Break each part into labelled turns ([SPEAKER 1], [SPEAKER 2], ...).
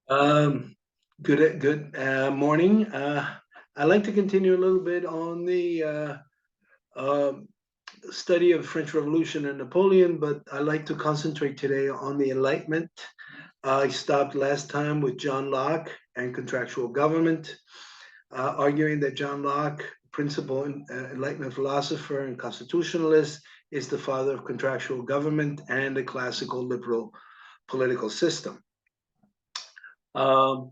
[SPEAKER 1] Um, good morning. I'd like to continue a little bit on the um study of French Revolution and Napoleon, but I'd like to concentrate today on the Enlightenment. I stopped last time with John Locke and contractual government, arguing that John Locke, principal Enlightenment philosopher and constitutionalist, is the father of contractual government and the classical liberal political system. Um,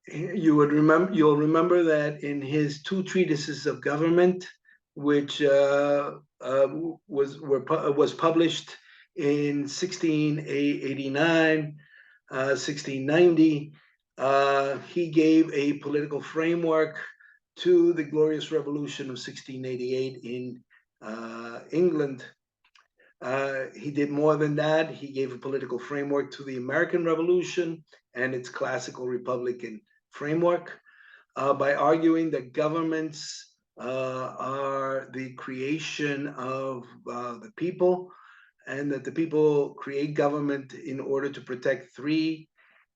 [SPEAKER 1] you'll remember that in his two treatises of government, which was published in 1689, 1690, he gave a political framework to the Glorious Revolution of 1688 in England. He did more than that. He gave a political framework to the American Revolution and its classical Republican framework by arguing that governments are the creation of the people, and that the people create government in order to protect three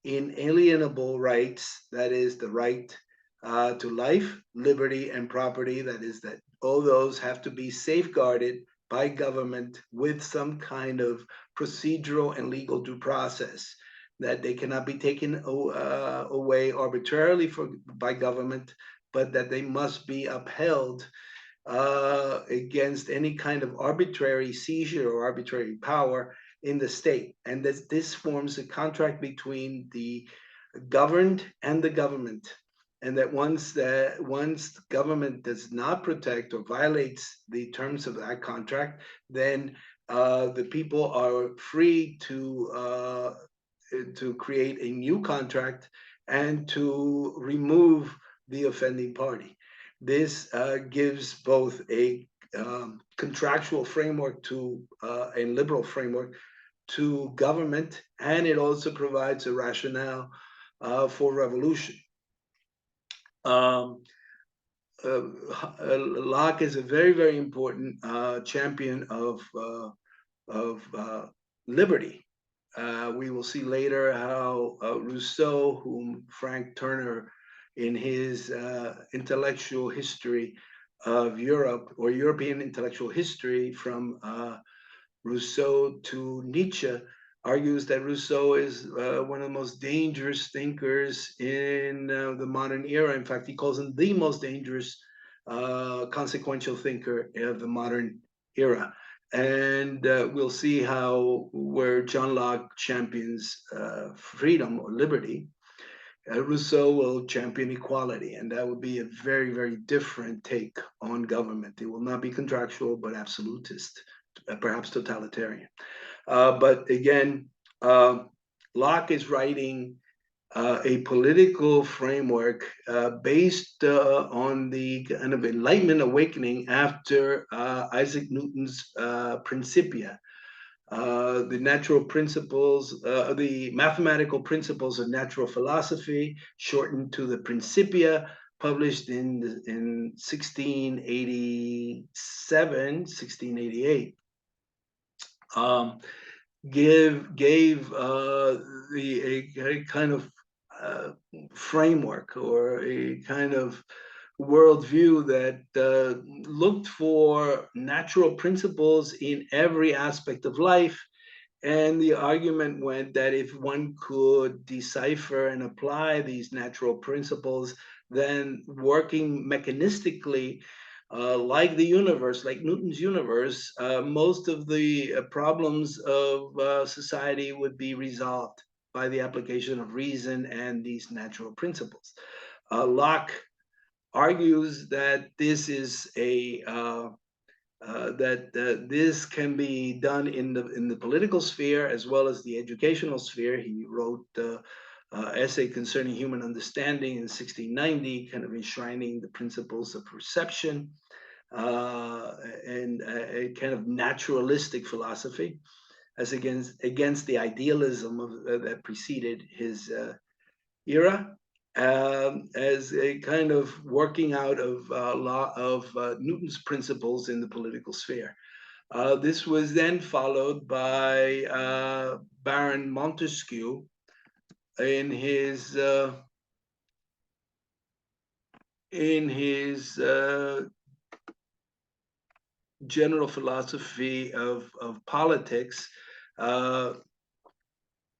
[SPEAKER 1] inalienable rights. That is, the right to life, liberty, and property. That is, that all those have to be safeguarded by government with some kind of procedural and legal due process, that they cannot be taken away arbitrarily by government, but that they must be upheld against any kind of arbitrary seizure or arbitrary power in the state. And this forms a contract between the governed and the government. And that once government does not protect or violates the terms of that contract, then the people are free to create a new contract and to remove the offending party. This gives both a contractual framework to a liberal framework to government, and it also provides a rationale for revolution. Um, Locke is a very, very important champion of liberty. We will see later how Rousseau, whom Frank Turner, in his intellectual history of Europe, or European intellectual history from Rousseau to Nietzsche, argues that Rousseau is one of the most dangerous thinkers in the modern era. In fact, he calls him the most dangerous consequential thinker of the modern era. And we'll see how, where John Locke champions freedom or liberty, Rousseau will champion equality, and that would be a very, very different take on government. It will not be contractual, but absolutist, perhaps totalitarian. But again, Locke is writing a political framework based on the kind of Enlightenment awakening after Isaac Newton's Principia. The natural principles, the mathematical principles of natural philosophy, shortened to the Principia, published in 1687, 1688. Gave a kind of framework, or a kind of worldview that looked for natural principles in every aspect of life. And the argument went that if one could decipher and apply these natural principles, then working mechanistically, like the universe, like Newton's universe, most of the problems of society would be resolved by the application of reason and these natural principles. Locke argues that this is this can be done in the political sphere as well as the educational sphere. He wrote essay concerning human understanding in 1690, kind of enshrining the principles of perception and a kind of naturalistic philosophy, as against the idealism that preceded his era, as a kind of working out of Newton's principles in the political sphere. This was then followed by Baron Montesquieu, in his general philosophy of politics. Let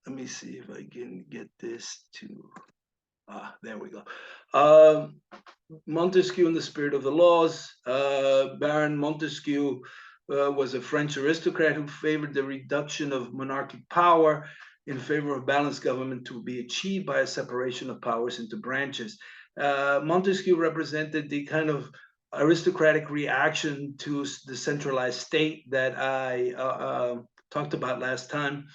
[SPEAKER 1] me see if I can get this to, there we go. Montesquieu and the Spirit of the Laws. Baron Montesquieu was a French aristocrat who favored the reduction of monarchic power in favor of balanced government to be achieved by a separation of powers into branches. Montesquieu represented the kind of aristocratic reaction to the centralized state that I talked about last time.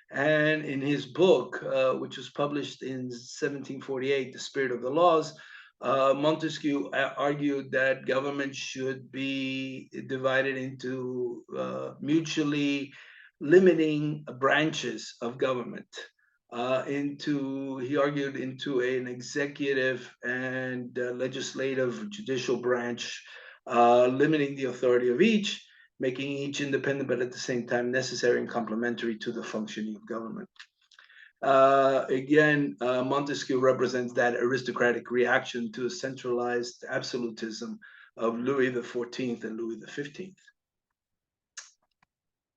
[SPEAKER 1] And in his book, which was published in 1748, The Spirit of the Laws, Montesquieu argued that government should be divided into mutually limiting branches of government. He argued into an executive and legislative judicial branch, limiting the authority of each, making each independent, but at the same time necessary and complementary to the functioning of government. Again, Montesquieu represents that aristocratic reaction to a centralized absolutism of Louis XIV and Louis XV.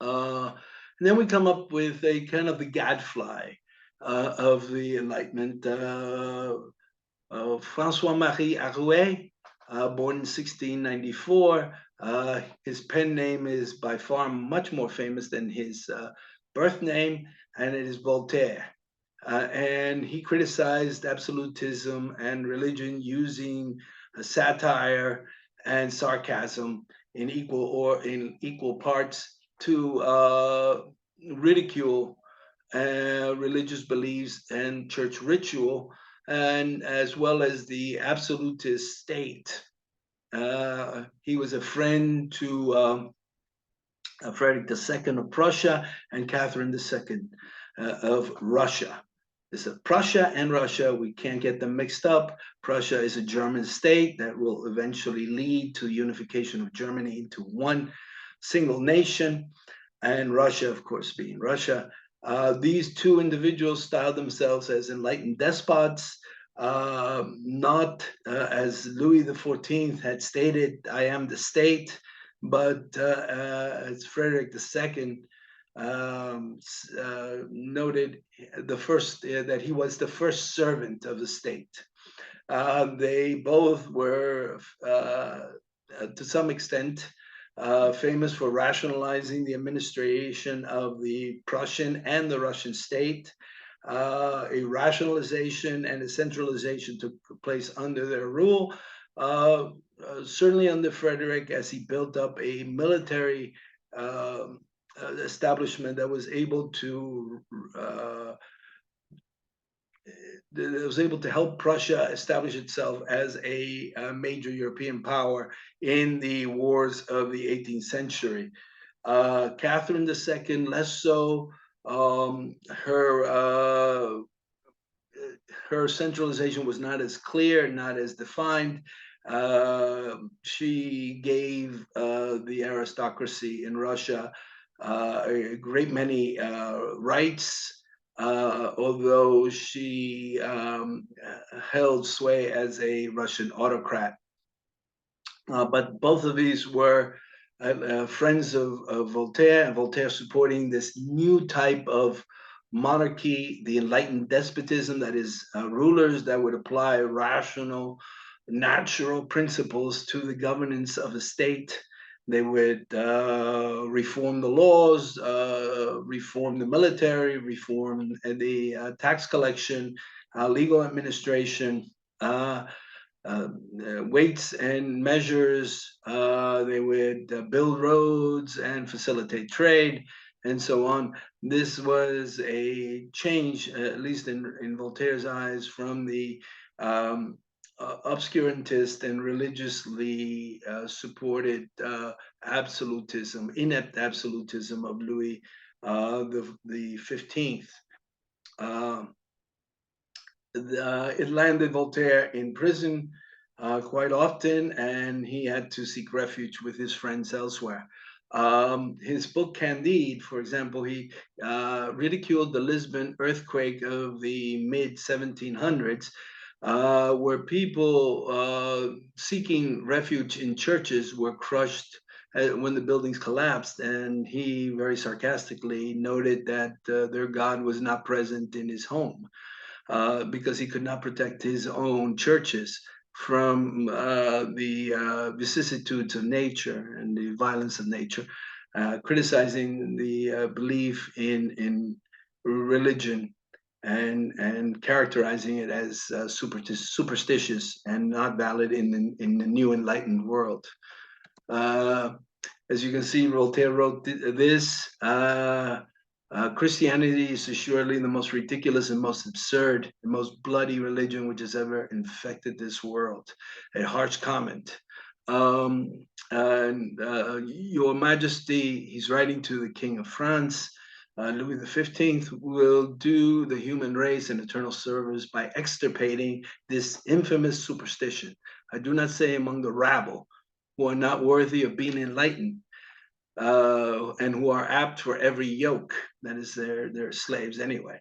[SPEAKER 1] And then we come up with a kind of the gadfly of the Enlightenment, François-Marie Arouet, born in 1694. His pen name is by far much more famous than his birth name, and it is Voltaire. And he criticized absolutism and religion using satire and sarcasm in equal parts to ridicule religious beliefs and church ritual, and as well as the absolutist state. He was a friend to Frederick II of Prussia and Catherine II of Russia. This is Prussia and Russia. We can't get them mixed up. Prussia is a German state that will eventually lead to the unification of Germany into one single nation, and Russia, of course, being Russia. These two individuals styled themselves as enlightened despots, not as Louis XIV had stated, I am the state, but as Frederick II noted that he was the first servant of the state. They both were, to some extent, famous for rationalizing the administration of the Prussian and the Russian state. A rationalization and a centralization took place under their rule. Certainly under Frederick, as he built up a military establishment that was able to help Prussia establish itself as a major European power in the wars of the 18th century. Catherine II, less so. Her centralization was not as clear, not as defined. She gave the aristocracy in Russia a great many rights, although she held sway as a Russian autocrat. But both of these were friends of Voltaire, and Voltaire supporting this new type of monarchy, the enlightened despotism, that is rulers that would apply rational, natural principles to the governance of a state. They would reform the laws, reform the military, reform the tax collection, legal administration, weights and measures. They would build roads and facilitate trade, and so on. This was a change, at least in Voltaire's eyes, from the obscurantist and religiously supported absolutism, inept absolutism of Louis the 15th. It landed Voltaire in prison quite often, and he had to seek refuge with his friends elsewhere. His book Candide, for example, he ridiculed the Lisbon earthquake of the mid 1700s, where people seeking refuge in churches were crushed when the buildings collapsed. And he very sarcastically noted that their God was not present in his home because he could not protect his own churches from the vicissitudes of nature and the violence of nature, criticizing the belief in religion and characterizing it as superstitious and not valid in the new enlightened world. Uh, as you can see, Voltaire wrote this. Christianity is assuredly the most ridiculous and most absurd, the most bloody religion which has ever infected this world. A harsh comment. Your Majesty, he's writing to the King of France, Louis XV, will do the human race an eternal service by extirpating this infamous superstition. I do not say among the rabble, who are not worthy of being enlightened, and who are apt for every yoke. That is, they're slaves anyway.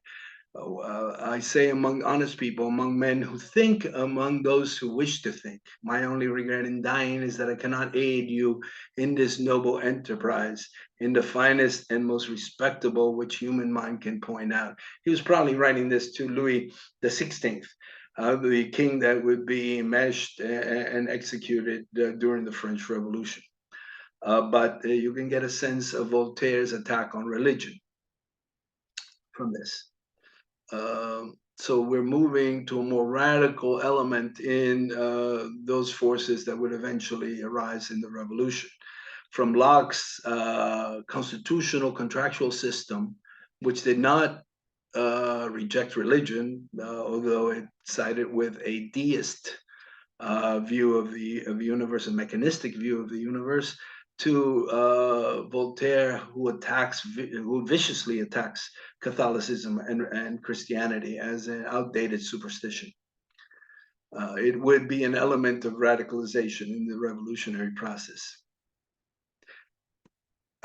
[SPEAKER 1] I say among honest people, among men who think, among those who wish to think. My only regret in dying is that I cannot aid you in this noble enterprise, in the finest and most respectable which human mind can point out. He was probably writing this to Louis XVI, the king that would be enmeshed and executed during the French Revolution. But you can get a sense of Voltaire's attack on religion from this. So we're moving to a more radical element in those forces that would eventually arise in the revolution. From Locke's constitutional contractual system, which did not reject religion, although it sided with a deist view of the universe, a mechanistic view of the universe, to Voltaire, who viciously attacks Catholicism and Christianity as an outdated superstition. It would be an element of radicalization in the revolutionary process.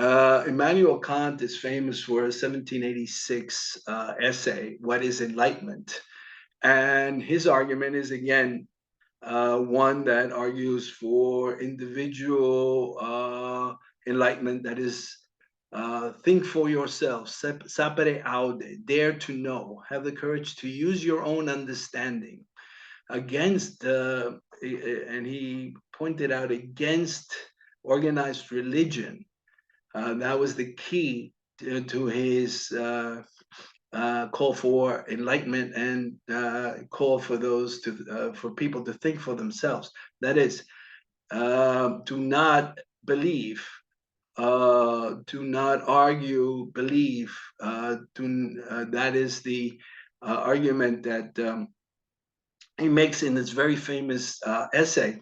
[SPEAKER 1] Immanuel Kant is famous for a 1786 essay, What is Enlightenment? And his argument is, again, one that argues for individual enlightenment, that is, think for yourself, sapere aude, dare to know, have the courage to use your own understanding against, and he pointed out against organized religion. That was the key to his call for enlightenment and call for those for people to think for themselves. That is, do not believe, do not argue, believe. That is the argument that he makes in this very famous essay.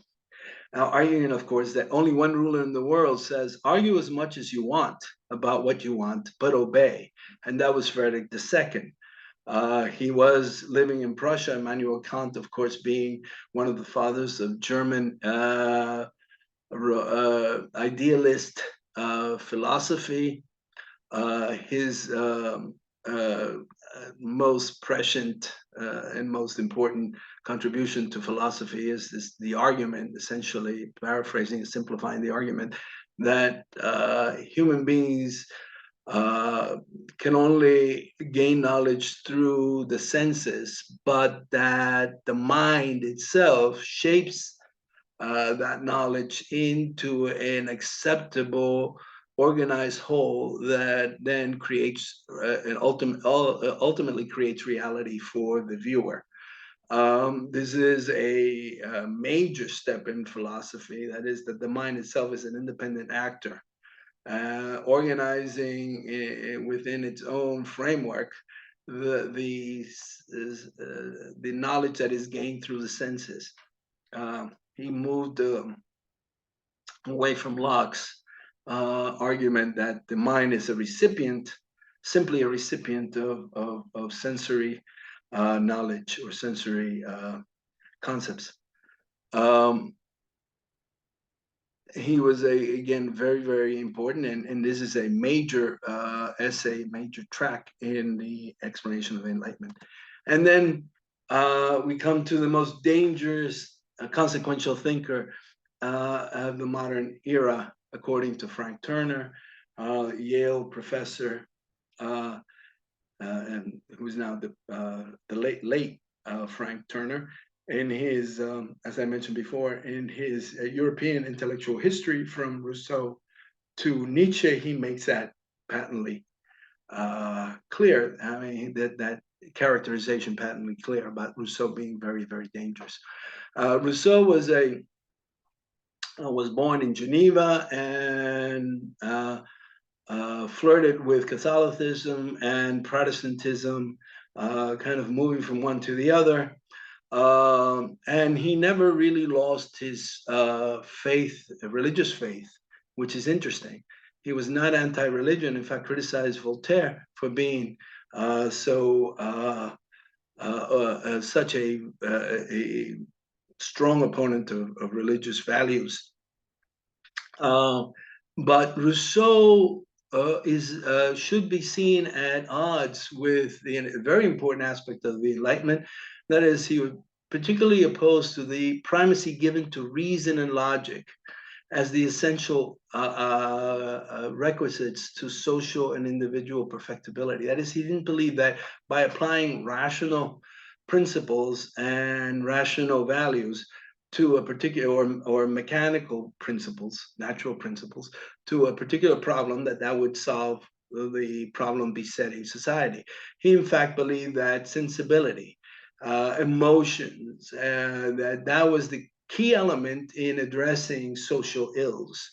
[SPEAKER 1] Now, arguing, of course, that only one ruler in the world says, argue as much as you want about what you want, but obey. And that was Frederick II. He was living in Prussia, Immanuel Kant, of course, being one of the fathers of German idealist philosophy. His most prescient and most important contribution to philosophy is the argument, essentially paraphrasing and simplifying the argument, that human beings can only gain knowledge through the senses, but that the mind itself shapes that knowledge into an acceptable, organized whole that then creates and ultimately creates reality for the viewer. This is a major step in philosophy. That is, that the mind itself is an independent actor, organizing within its own framework the knowledge that is gained through the senses. He moved away from Locke's argument that the mind is a recipient, simply a recipient of sensory knowledge or sensory concepts. he was again very, very important, and this is a major essay, major track in the explanation of the Enlightenment. And then we come to the most dangerous consequential thinker of the modern era, according to Frank Turner, Yale professor, and who's now the late Frank Turner. In his, as I mentioned before, in his European intellectual history from Rousseau to Nietzsche, he makes that patently clear. I mean, that characterization patently clear about Rousseau being very, very dangerous. Rousseau was born in Geneva and flirted with Catholicism and Protestantism, kind of moving from one to the other. And he never really lost his faith, religious faith, which is interesting. He was not anti-religion. In fact, criticized Voltaire for being such a strong opponent of religious values. But Rousseau should be seen at odds with the very important aspect of the Enlightenment. That is, he was particularly opposed to the primacy given to reason and logic as the essential requisites to social and individual perfectibility. That is, he didn't believe that by applying rational principles and rational values to a particular or mechanical principles, natural principles, to a particular problem, that would solve the problem besetting society. He, in fact, believed that sensibility, emotions, that was the key element in addressing social ills.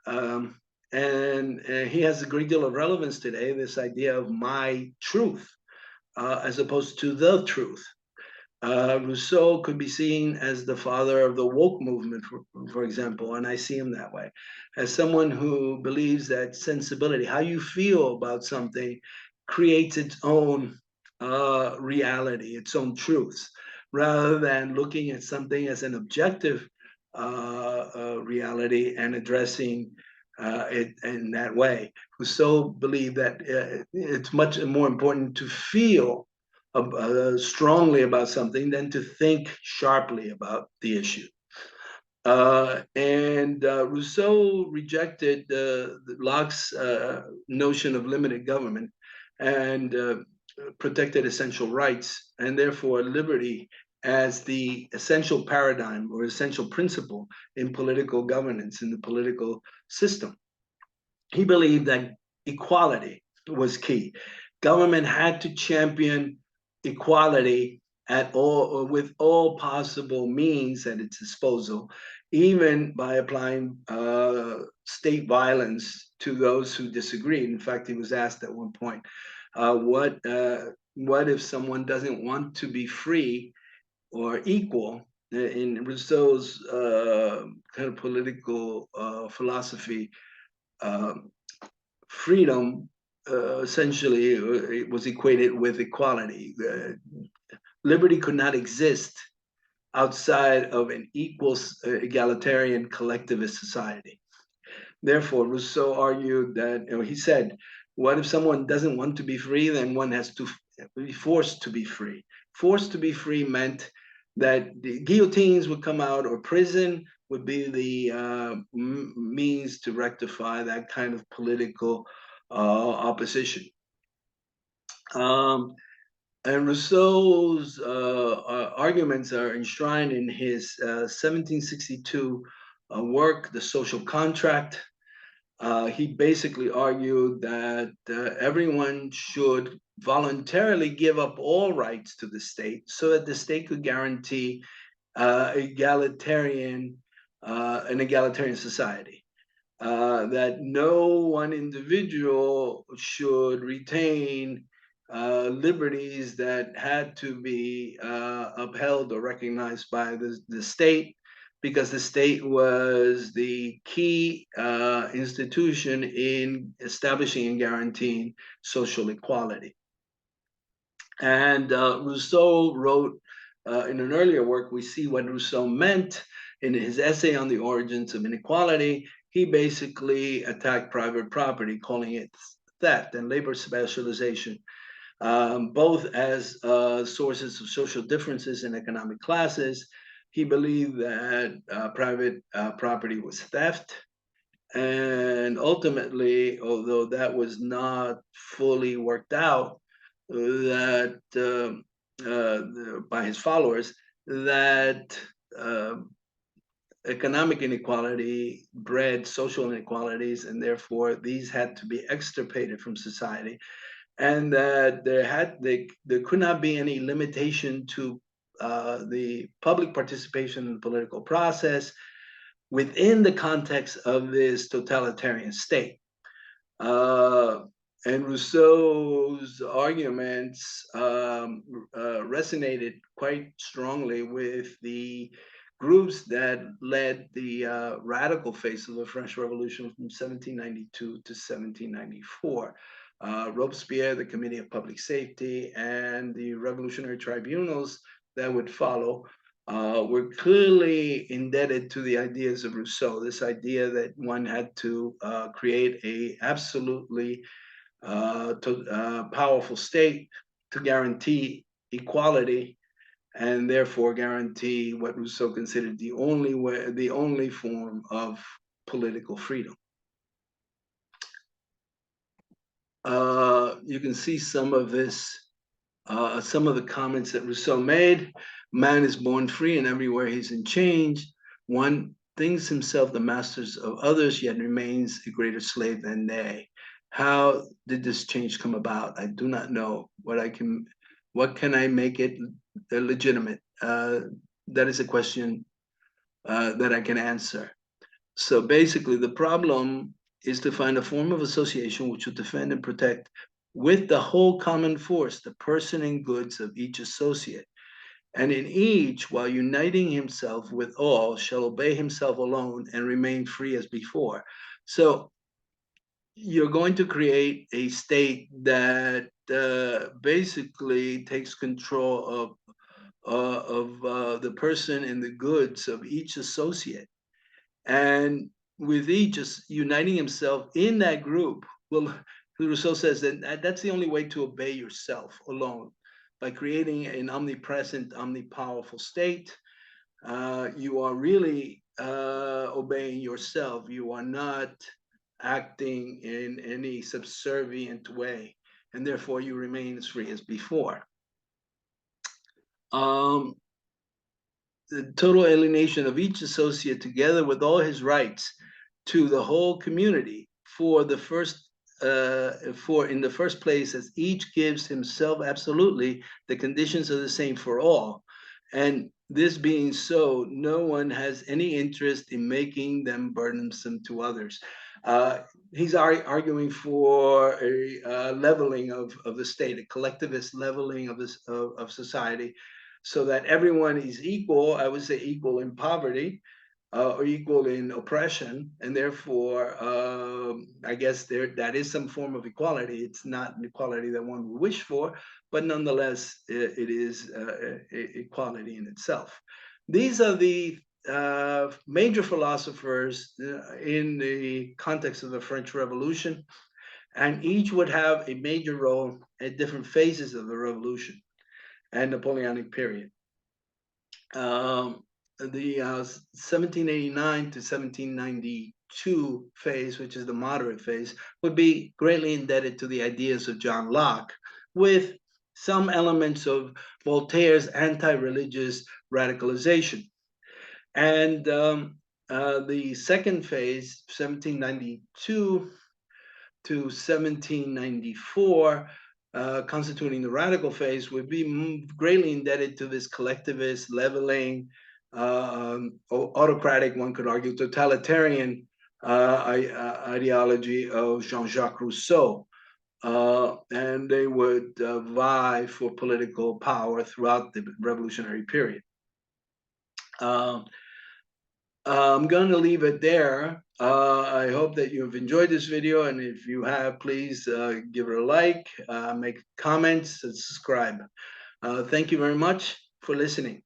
[SPEAKER 1] And he has a great deal of relevance today, this idea of my truth, as opposed to the truth. Rousseau could be seen as the father of the woke movement, for example, and I see him that way, as someone who believes that sensibility, how you feel about something, creates its own reality, its own truths, rather than looking at something as an objective reality and addressing it in that way. Rousseau believed that it's much more important to feel strongly about something than to think sharply about the issue. And Rousseau rejected Locke's notion of limited government and protected essential rights, and therefore liberty as the essential paradigm or essential principle in political governance, in the political system. He believed that equality was key. Government had to champion equality at all, with all possible means at its disposal, even by applying state violence to those who disagreed. In fact, he was asked at one point, what if someone doesn't want to be free or equal? In Rousseau's kind of political philosophy, freedom essentially it was equated with equality. Liberty could not exist outside of an equal, egalitarian, collectivist society. Therefore, Rousseau argued that, he said, what if someone doesn't want to be free? Then one has to be forced to be free. Forced to be free meant that the guillotines would come out, or prison would be the means to rectify that kind of political opposition. And Rousseau's arguments are enshrined in his 1762 work, The Social Contract. He basically argued that everyone should voluntarily give up all rights to the state so that the state could guarantee an egalitarian society. That no one individual should retain liberties that had to be upheld or recognized by the state, because the state was the key institution in establishing and guaranteeing social equality. And Rousseau wrote in an earlier work, we see what Rousseau meant in his essay on the origins of inequality. He basically attacked private property, calling it theft and labor specialization, both as sources of social differences in economic classes. He believed that private property was theft. And ultimately, although that was not fully worked out, that by his followers, that economic inequality bred social inequalities, and therefore these had to be extirpated from society, and that there could not be any limitation to the public participation in the political process within the context of this totalitarian state. And Rousseau's arguments resonated quite strongly with the groups that led the radical phase of the French Revolution from 1792 to 1794. Robespierre, the Committee of Public Safety, and the revolutionary tribunals that would follow were clearly indebted to the ideas of Rousseau, this idea that one had to create a absolutely powerful state to guarantee equality, and therefore guarantee what Rousseau considered the only form of political freedom. You can see some of this, some of the comments that Rousseau made. Man is born free, and everywhere he's in change. One thinks himself the masters of others, yet remains a greater slave than they. How did this change come about? I do not know. What can I make it legitimate? That is a question that I can answer. So basically, the problem is to find a form of association which will defend and protect with the whole common force the person and goods of each associate. And in each, while uniting himself with all, shall obey himself alone and remain free as before. So you're going to create a state that basically takes control of the person and the goods of each associate. And with each uniting himself in that group, well, Rousseau says that that's the only way to obey yourself alone. By creating an omnipresent, omnipowerful state, you are really obeying yourself. You are not acting in any subservient way, and therefore you remain as free as before. The total alienation of each associate, together with all his rights to the whole community, in the first place, as each gives himself absolutely, the conditions are the same for all. And this being so, no one has any interest in making them burdensome to others. He's arguing for a leveling of the state, a collectivist leveling of society, so that everyone is equal. I would say equal in poverty, or equal in oppression, and therefore, I guess that is some form of equality. It's not an equality that one would wish for, but nonetheless, it is equality in itself. These are the major philosophers in the context of the French Revolution, and each would have a major role at different phases of the Revolution and Napoleonic period. The 1789 to 1792 phase, which is the moderate phase, would be greatly indebted to the ideas of John Locke, with some elements of Voltaire's anti-religious radicalization. And the second phase, 1792 to 1794, constituting the radical phase, would be greatly indebted to this collectivist, leveling, autocratic, one could argue, totalitarian ideology of Jean-Jacques Rousseau. And they would vie for political power throughout the revolutionary period. I'm going to leave it there. I hope that you've enjoyed this video, and if you have, please give it a like, make comments, and subscribe. Thank you very much. for listening.